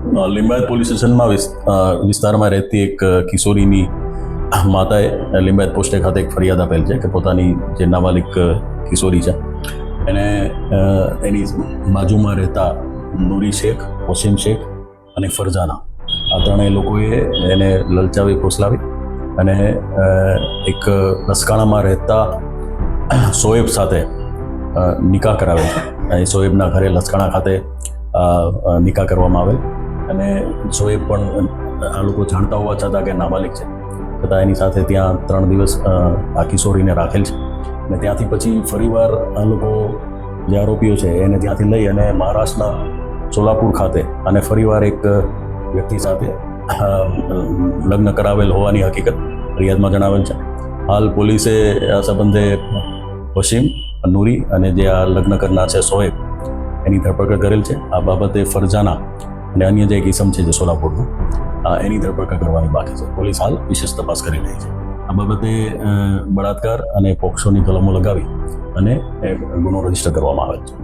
Limbayat police સ્ટેશનમાં વિસ્તારમાં રહેતી એક કિશોરીની માતાએ લિંબાયત પોસ્ટે ખાતે એક ફરિયાદ આપેલ છે કે પોતાની જે નાબાલિગ કિશોરી છે એને એની બાજુમાં રહેતા નૂરી શેખ, વસીમ શેખ અને ફરજાના આ ત્રણેય લોકોએ એને લલચાવી ફોસલાવી અને એક લસકાણામાં રહેતા શોએબ સાથે નિકાહ કરાવેલ છે. એ શોએબના ઘરે લસકાણા ખાતે નિકાહ કરવામાં આવેલ અને શોએબ પણ આ લોકો જાણતા હોવા છતાં કે નાબાલિગ છે છતાં એની સાથે ત્યાં 3 દિવસ આ કિશોરીને રાખેલ છે અને ત્યાંથી પછી ફરીવાર આ લોકો જે આરોપીઓ છે એને ત્યાંથી લઈ અને મહારાષ્ટ્રના સોલાપુર ખાતે અને ફરીવાર એક વ્યક્તિ સાથે લગ્ન કરાવેલ હોવાની હકીકત ફરિયાદમાં જણાવેલ છે. હાલ પોલીસે આ સંબંધે વસીમ, નૂરી અને જે આ લગ્ન કરનાર છે શોએબ એની ધરપકડ કરેલ છે. આ બાબતે ફરજાના અને અન્ય જે એક ઇસમ છે જે સોલાપુરનો એની ધરપકડ કરવાની બાકી છે. પોલીસ હાલ વિશેષ તપાસ કરી રહી છે. આ બાબતે બળાત્કાર અને પોક્સોની કલમો લગાવી અને ગુનો રજીસ્ટર કરવામાં આવેલ છે.